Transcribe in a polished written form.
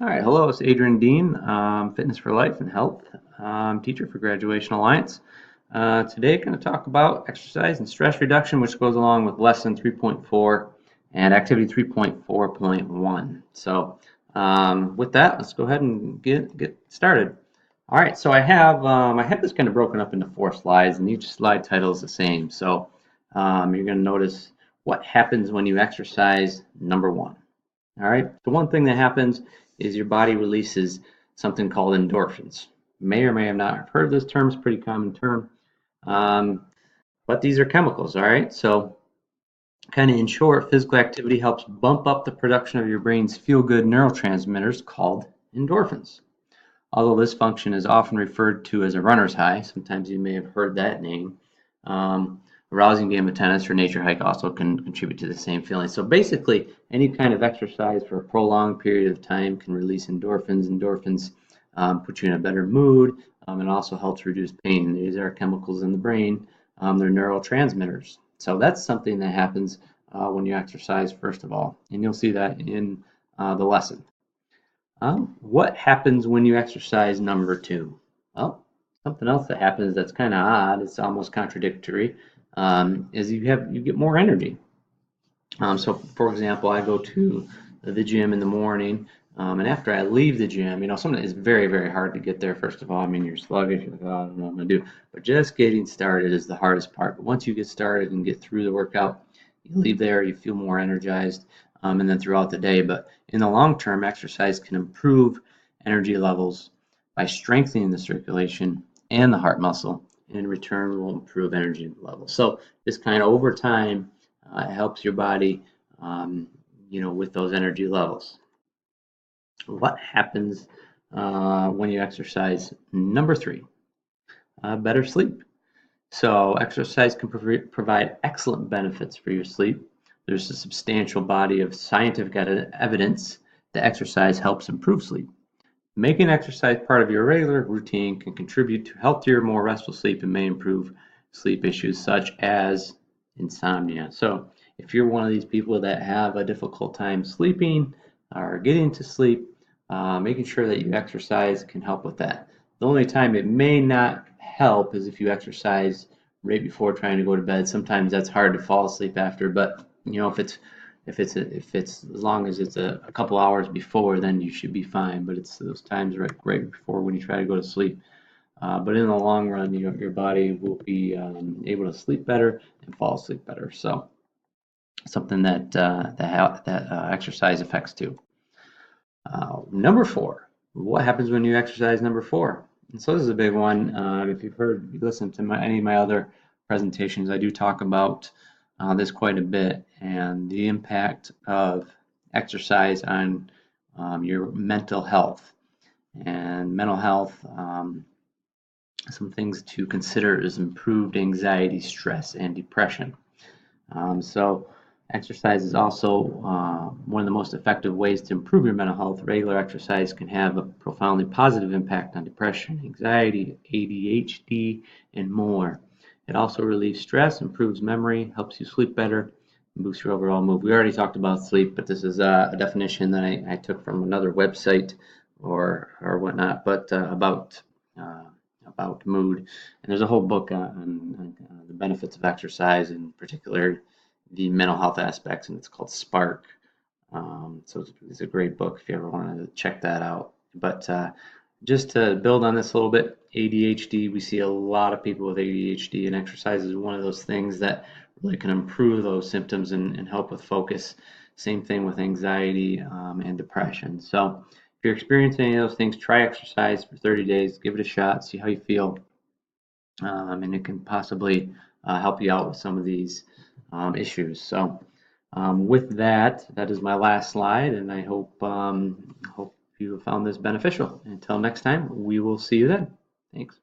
All right, hello, it's Adrian Dean, Fitness for Life and Health teacher for Graduation Alliance. Today, going to talk about exercise and stress reduction, which goes along with lesson 3.4 and activity 3.4.1. So, with that, let's go ahead and get started. All right, so I have this kind of broken up into 4 slides, and each slide title is the same. So, you're going to notice what happens when you exercise. Number 1. All right, the one thing that happens is your body releases something called endorphins. May or may have not heard this term, it's a pretty common term. Um, but these are chemicals, all right? So, kind of in short, physical activity helps bump up the production of your brain's feel good neurotransmitters called endorphins. Although this function is often referred to as a runner's high, sometimes you may have heard that name. A rousing game of tennis or nature hike also can contribute to the same feeling. So basically, any kind of exercise for a prolonged period of time can release endorphins. Endorphins put you in a better mood and also helps reduce pain. These are chemicals in the brain. They're neurotransmitters. So that's something that happens when you exercise, first of all. And you'll see that in the lesson. What happens when you exercise? Number 2? Well, something else that happens that's kind of odd, it's almost contradictory, is you get more energy. So for example, I go to the gym in the morning, and after I leave the gym, something is very, very hard to get there. First of all, I mean, you're sluggish, you're like, oh, I don't know what I'm gonna do. But just getting started is the hardest part. But once you get started and get through the workout, you leave there, you feel more energized, and then throughout the day. But in the long term, exercise can improve energy levels by strengthening the circulation and the heart muscle, and in return will improve energy levels. So this kind of over time it helps your body, with those energy levels. What happens when you exercise? Number 3, better sleep. So exercise can provide excellent benefits for your sleep. There's a substantial body of scientific evidence that exercise helps improve sleep. Making exercise part of your regular routine can contribute to healthier, more restful sleep and may improve sleep issues such as insomnia. So if you're one of these people that have a difficult time sleeping or getting to sleep, making sure that you exercise can help with that. The only time it may not help is if you exercise right before trying to go to bed. Sometimes that's hard to fall asleep after, but if it's as long as it's a couple hours before, then you should be fine. But it's those times right before when you try to go to sleep. But in the long run, your body will be able to sleep better and fall asleep better. So something that exercise affects too. Number 4, what happens when you exercise? Number 4. And so this is a big one. If you listened to any of my other presentations, I do talk about this quite a bit and the impact of exercise on your mental health. And mental health, some things to consider is improved anxiety, stress, and depression. So exercise is also one of the most effective ways to improve your mental health. Regular exercise can have a profoundly positive impact on depression, anxiety, ADHD, and more. It also relieves stress, improves memory, helps you sleep better, and boosts your overall mood. We already talked about sleep, but this is a definition that I took from another website or whatnot, but about mood. And there's a whole book on the benefits of exercise, in particular the mental health aspects, and it's called Spark. So it's a great book if you ever want to check that out. But just to build on this a little bit, ADHD, we see a lot of people with ADHD, and exercise is one of those things that really can improve those symptoms and help with focus. Same thing with anxiety and depression. So if you're experiencing any of those things, try exercise for 30 days, give it a shot, see how you feel, and it can possibly help you out with some of these issues. So with that, that is my last slide, and I hope you found this beneficial. Until next time, we will see you then. Thanks.